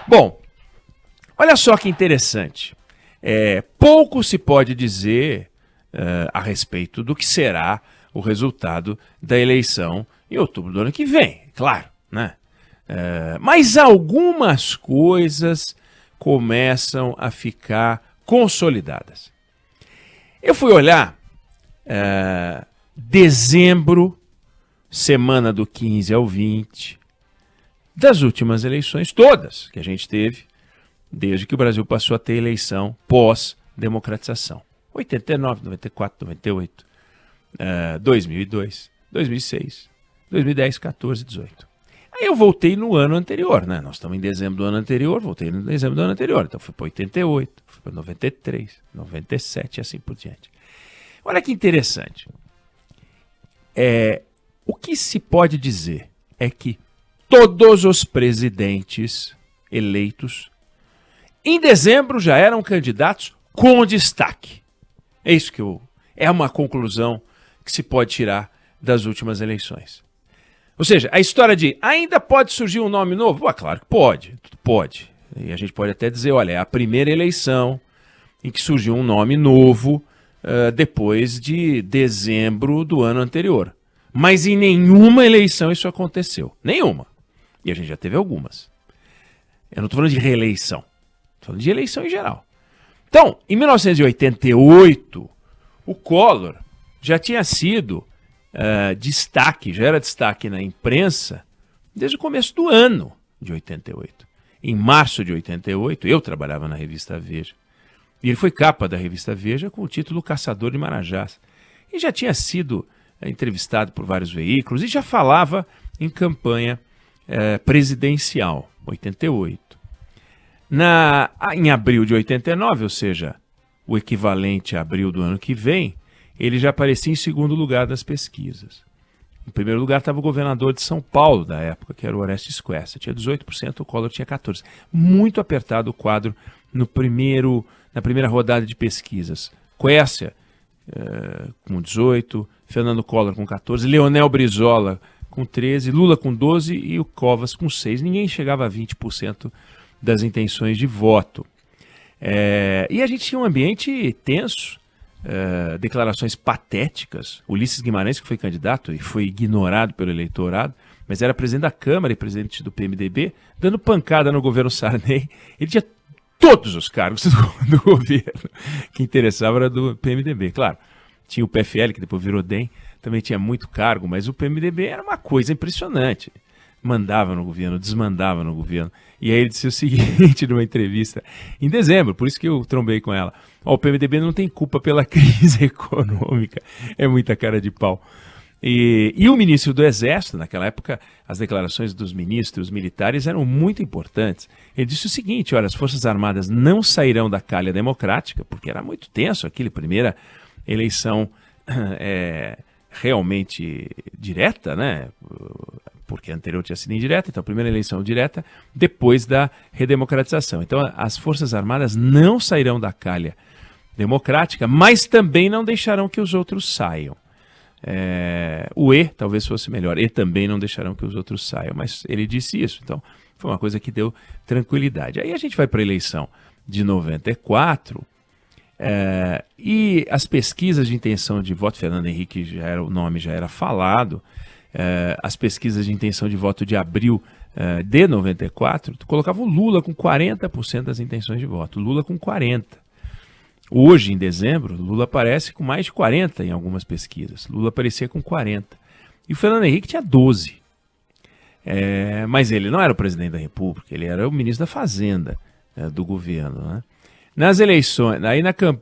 Bom, olha só que interessante. Pouco se pode dizer a respeito do que será o resultado da eleição em outubro do ano que vem, claro, né? Mas algumas coisas começam a ficar consolidadas. Eu fui olhar dezembro, semana do 15 ao 20, das últimas eleições todas que a gente teve, desde que o Brasil passou a ter eleição pós-democratização. 89, 94, 98, 2002, 2006, 2010, 14, 18. Aí eu voltei no ano anterior, né? Nós estamos em dezembro do ano anterior, voltei no dezembro do ano anterior. Então fui para 88, fui para 93, 97 e assim por diante. Olha que interessante. O que se pode dizer é que todos os presidentes eleitos em dezembro já eram candidatos com destaque. É isso que é uma conclusão que se pode tirar das últimas eleições. Ou seja, a história de ainda pode surgir um nome novo? Claro que pode, pode. E a gente pode até dizer, olha, é a primeira eleição em que surgiu um nome novo depois de dezembro do ano anterior. Mas em nenhuma eleição isso aconteceu. Nenhuma. E a gente já teve algumas. Eu não estou falando de reeleição. Estou falando de eleição em geral. Então, em 1988, o Collor já tinha sido destaque, já era destaque na imprensa desde o começo do ano de 88. Em março de 88, eu trabalhava na revista Veja. E ele foi capa da revista Veja com o título Caçador de Marajás. E já tinha sido entrevistado por vários veículos e já falava em campanha presidencial, 88. Em abril de 89, ou seja, o equivalente a abril do ano que vem, ele já aparecia em segundo lugar das pesquisas. Em primeiro lugar estava o governador de São Paulo da época, que era o Orestes Quercia. Tinha 18%, o Collor tinha 14%. Muito apertado o quadro na primeira rodada de pesquisas. Quercia com 18%, Fernando Collor com 14%, Leonel Brizola com 13%, Lula com 12% e o Covas com 6%. Ninguém chegava a 20% das intenções de voto. E a gente tinha um ambiente tenso, declarações patéticas. Ulisses Guimarães, que foi candidato e foi ignorado pelo eleitorado, mas era presidente da Câmara e presidente do PMDB, dando pancada no governo Sarney. Ele tinha todos os cargos do governo. Que interessava era do PMDB, claro. Tinha o PFL, que depois virou DEM, também tinha muito cargo, mas o PMDB era uma coisa impressionante. Mandava no governo, desmandava no governo. E aí ele disse o seguinte numa entrevista em dezembro, por isso que eu trombei com ela. O PMDB não tem culpa pela crise econômica. É muita cara de pau. E o ministro do Exército, naquela época, as declarações dos ministros militares eram muito importantes. Ele disse o seguinte, olha, as Forças Armadas não sairão da calha democrática, porque era muito tenso aquele primeira eleição realmente direta, né? Porque a anterior tinha sido indireta, então a primeira eleição direta depois da redemocratização. Então as Forças Armadas não sairão da calha democrática, mas também não deixarão que os outros saiam. O E talvez fosse melhor, e também não deixarão que os outros saiam, mas ele disse isso, então foi uma coisa que deu tranquilidade. Aí a gente vai para a eleição de 94, e as pesquisas de intenção de voto, Fernando Henrique o nome já era falado, as pesquisas de intenção de voto de abril de 94, colocava o Lula com 40% das intenções de voto, Lula com 40%. Hoje, em dezembro, Lula aparece com mais de 40% em algumas pesquisas. Lula aparecia com 40%. E o Fernando Henrique tinha 12%. Mas ele não era o presidente da República, ele era o ministro da Fazenda do governo, né? Nas eleições,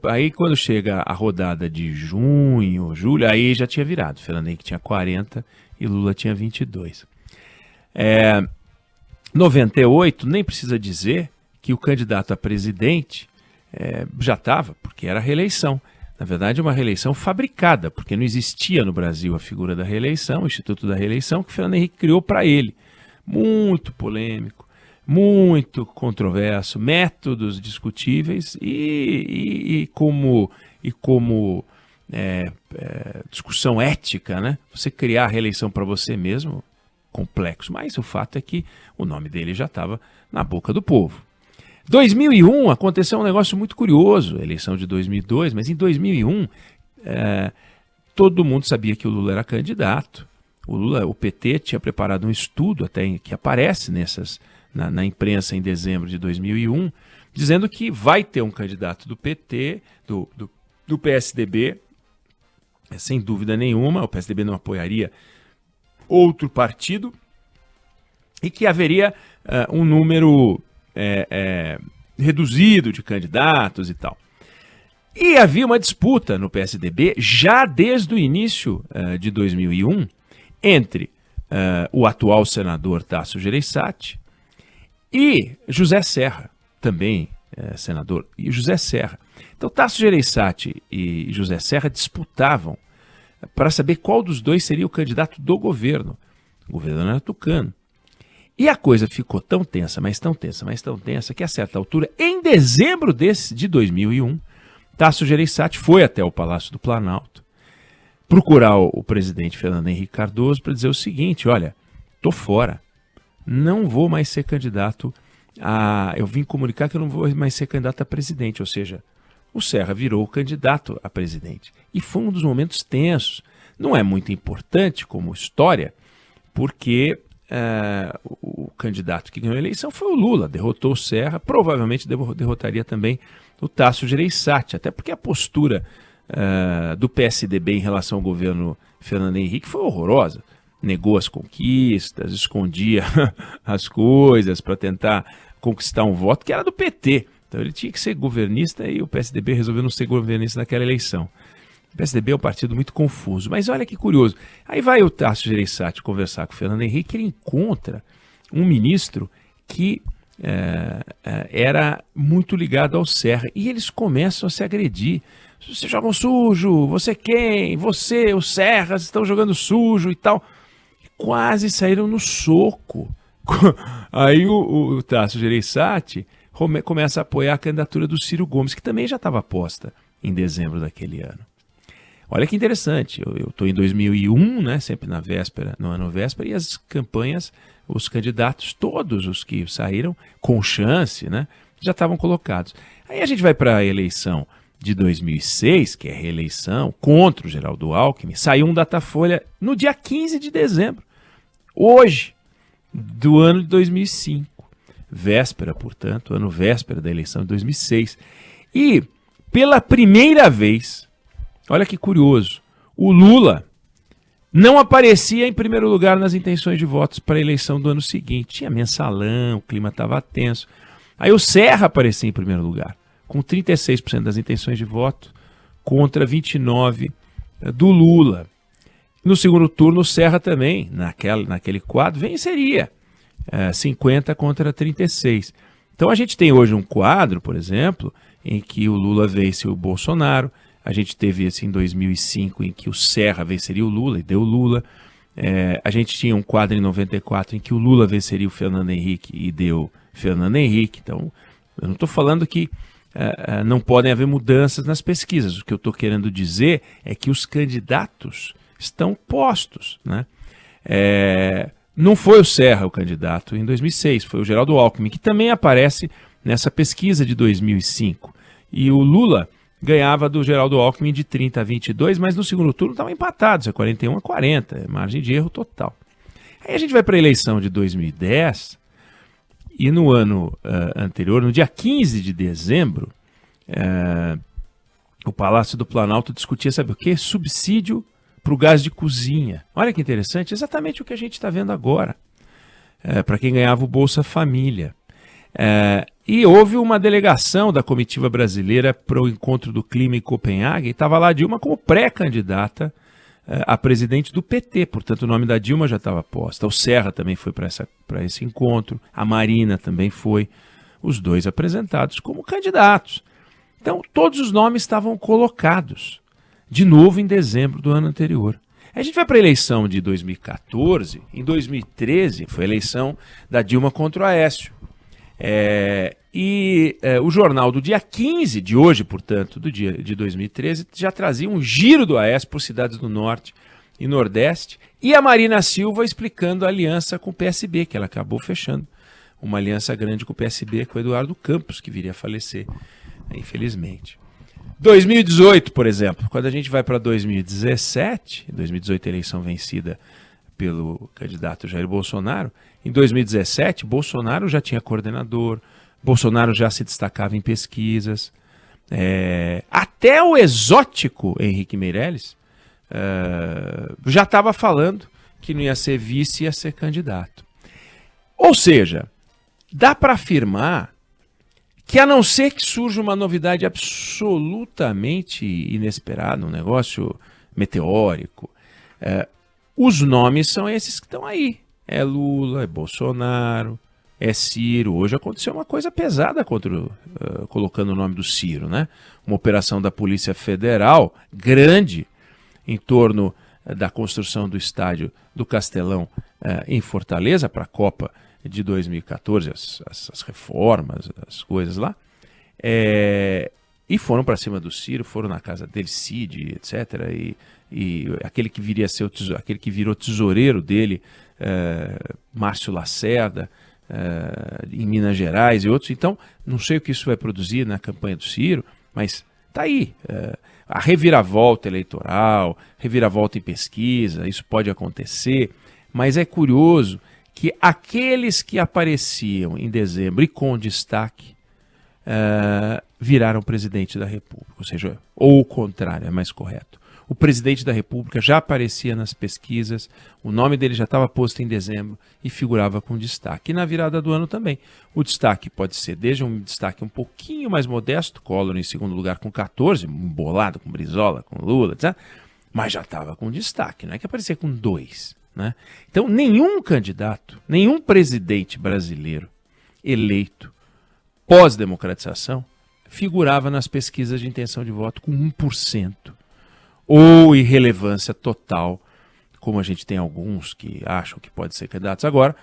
aí quando chega a rodada de junho, julho, aí já tinha virado. Fernando Henrique tinha 40% e Lula tinha 22%. 98, nem precisa dizer que o candidato a presidente já estava, porque era a reeleição. Na verdade, uma reeleição fabricada, porque não existia no Brasil a figura da reeleição, o Instituto da Reeleição, que o Fernando Henrique criou para ele. Muito polêmico, muito controverso, métodos discutíveis e como discussão ética, né? Você criar a reeleição para você mesmo complexo, mas o fato é que o nome dele já estava na boca do povo. 2001 aconteceu um negócio muito curioso, a eleição de 2002, mas em 2001 todo mundo sabia que o Lula era candidato. O PT tinha preparado um estudo até que aparece na imprensa em dezembro de 2001, dizendo que vai ter um candidato do PT, do PSDB, sem dúvida nenhuma, o PSDB não apoiaria outro partido, e que haveria um número reduzido de candidatos e tal. E havia uma disputa no PSDB, já desde o início de 2001, entre o atual senador Tasso Gereissati e José Serra, também senador, e José Serra. Então Tasso Gereissati e José Serra disputavam para saber qual dos dois seria o candidato do governo. O governo era tucano. E a coisa ficou tão tensa, mas tão tensa, mas tão tensa, que a certa altura, em dezembro de 2001, Tasso Gereissati foi até o Palácio do Planalto procurar o presidente Fernando Henrique Cardoso para dizer o seguinte: olha, tô fora, não vou mais ser candidato eu vim comunicar que eu não vou mais ser candidato a presidente, ou seja, o Serra virou candidato a presidente. E foi um dos momentos tensos. Não é muito importante como história, porque o candidato que ganhou a eleição foi o Lula, derrotou o Serra, provavelmente derrotaria também o Tasso Gereissati, até porque a postura do PSDB em relação ao governo Fernando Henrique foi horrorosa. Negou as conquistas, escondia as coisas para tentar conquistar um voto que era do PT. Então ele tinha que ser governista e o PSDB resolveu não ser governista naquela eleição. O PSDB é um partido muito confuso, mas olha que curioso. Aí vai o Tasso Gereissati conversar com o Fernando Henrique, ele encontra um ministro que era muito ligado ao Serra, e eles começam a se agredir. Você joga um sujo, você quem? Você, o Serra, estão jogando sujo e tal. Quase saíram no soco. Aí o Tasso Gereissati começa a apoiar a candidatura do Ciro Gomes, que também já estava posta em dezembro daquele ano. Olha que interessante, eu estou em 2001, né, sempre no ano véspera, e as campanhas, os candidatos, todos os que saíram com chance, né, já estavam colocados. Aí a gente vai para a eleição de 2006, que é a reeleição contra o Geraldo Alckmin, saiu um Datafolha no dia 15 de dezembro, hoje, do ano de 2005. Véspera, portanto, ano véspera da eleição de 2006. E, pela primeira vez, olha que curioso, o Lula não aparecia em primeiro lugar nas intenções de votos para a eleição do ano seguinte. Tinha mensalão, o clima estava tenso. Aí o Serra aparecia em primeiro lugar, com 36% das intenções de voto contra 29% do Lula. No segundo turno, o Serra também, naquele quadro, venceria 50 contra 36. Então a gente tem hoje um quadro, por exemplo, em que o Lula vence o Bolsonaro. A gente teve esse em 2005, em que o Serra venceria o Lula e deu Lula. A gente tinha um quadro em 94 em que o Lula venceria o Fernando Henrique e deu Fernando Henrique. Então, eu não estou falando que não podem haver mudanças nas pesquisas. O que eu estou querendo dizer é que os candidatos estão postos, né? Não foi o Serra o candidato em 2006, foi o Geraldo Alckmin, que também aparece nessa pesquisa de 2005. E o Lula ganhava do Geraldo Alckmin de 30 a 22, mas no segundo turno estavam empatados, 41 a 40, margem de erro total. Aí a gente vai para a eleição de 2010, e no ano anterior, no dia 15 de dezembro, o Palácio do Planalto discutia, sabe o quê? Subsídio para o gás de cozinha. Olha que interessante, exatamente o que a gente está vendo agora, para quem ganhava o Bolsa Família. E houve uma delegação da comitiva brasileira para o encontro do clima em Copenhague, e estava lá a Dilma como pré-candidata a presidente do PT, portanto o nome da Dilma já estava posta. O Serra também foi para esse encontro, a Marina também foi, os dois apresentados como candidatos. Então todos os nomes estavam colocados, de novo em dezembro do ano anterior. A gente vai para a eleição de 2014, em 2013 foi a eleição da Dilma contra o Aécio. O jornal do dia 15 de hoje, portanto, do dia de 2013, já trazia um giro do Aécio por cidades do Norte e Nordeste, e a Marina Silva explicando a aliança com o PSB, que ela acabou fechando uma aliança grande com o PSB, com o Eduardo Campos, que viria a falecer, infelizmente. 2018, por exemplo, quando a gente vai para 2017, 2018 eleição vencida pelo candidato Jair Bolsonaro, em 2017 Bolsonaro já tinha coordenador, Bolsonaro já se destacava em pesquisas, até o exótico Henrique Meirelles já estava falando que não ia ser vice, ia ser candidato. Ou seja, dá para afirmar que, a não ser que surja uma novidade absolutamente inesperada, um negócio meteórico, os nomes são esses que estão aí. É Lula, é Bolsonaro, é Ciro. Hoje aconteceu uma coisa pesada colocando o nome do Ciro, né? Uma operação da Polícia Federal grande em torno da construção do estádio do Castelão em Fortaleza para a Copa de 2014, as reformas, as coisas lá, e foram para cima do Ciro, foram na casa dele, Cid, etc., e aquele que viria a ser aquele que virou tesoureiro dele, Márcio Lacerda, em Minas Gerais e outros. Então, não sei o que isso vai produzir na campanha do Ciro, mas tá aí. A reviravolta eleitoral, reviravolta em pesquisa, isso pode acontecer, mas é curioso que aqueles que apareciam em dezembro e com destaque viraram presidente da República, ou seja, ou o contrário, é mais correto. O presidente da República já aparecia nas pesquisas, o nome dele já estava posto em dezembro e figurava com destaque. E na virada do ano também. O destaque pode ser desde um destaque um pouquinho mais modesto, Collor em segundo lugar com 14, embolado com Brizola, com Lula, etc., mas já estava com destaque, não é que aparecia com 2. Né? Então, nenhum candidato, nenhum presidente brasileiro eleito pós-democratização figurava nas pesquisas de intenção de voto com 1%. Ou irrelevância total, como a gente tem alguns que acham que podem ser candidatos agora,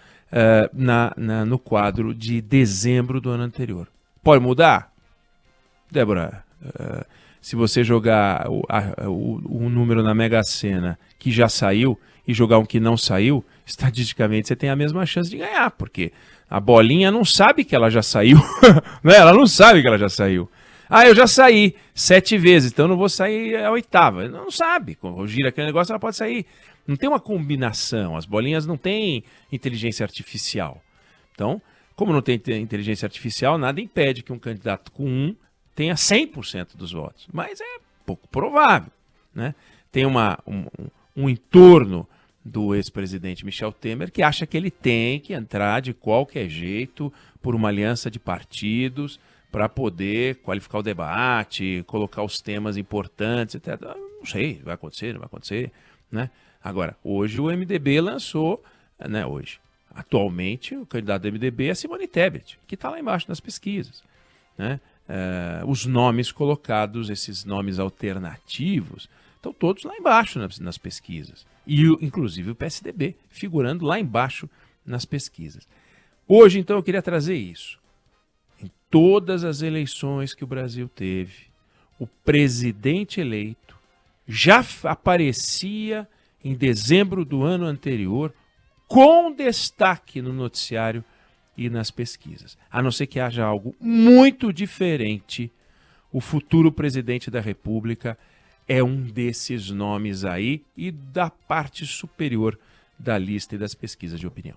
no quadro de dezembro do ano anterior. Pode mudar? Débora, se você jogar o número na Mega Sena que já saiu e jogar um que não saiu, estatisticamente você tem a mesma chance de ganhar, porque a bolinha não sabe que ela já saiu, né? Ela não sabe que ela já saiu. Eu já saí 7 vezes, então não vou sair a 8ª. Não sabe, quando gira aquele negócio, ela pode sair. Não tem uma combinação, as bolinhas não têm inteligência artificial. Então, como não tem inteligência artificial, nada impede que um candidato com 1 tenha 100% dos votos. Mas é pouco provável, né? Tem um entorno do ex-presidente Michel Temer que acha que ele tem que entrar de qualquer jeito por uma aliança de partidos para poder qualificar o debate, colocar os temas importantes, etc. Não sei, vai acontecer, não vai acontecer, né? Agora, hoje o MDB lançou, né, atualmente o candidato do MDB é Simone Tebet, que está lá embaixo nas pesquisas, né? Os nomes colocados, esses nomes alternativos, estão todos lá embaixo nas pesquisas. E inclusive o PSDB figurando lá embaixo nas pesquisas. Hoje, então, eu queria trazer isso. Em todas as eleições que o Brasil teve, o presidente eleito já aparecia em dezembro do ano anterior com destaque no noticiário e nas pesquisas. A não ser que haja algo muito diferente, o futuro presidente da República é um desses nomes aí e da parte superior da lista e das pesquisas de opinião.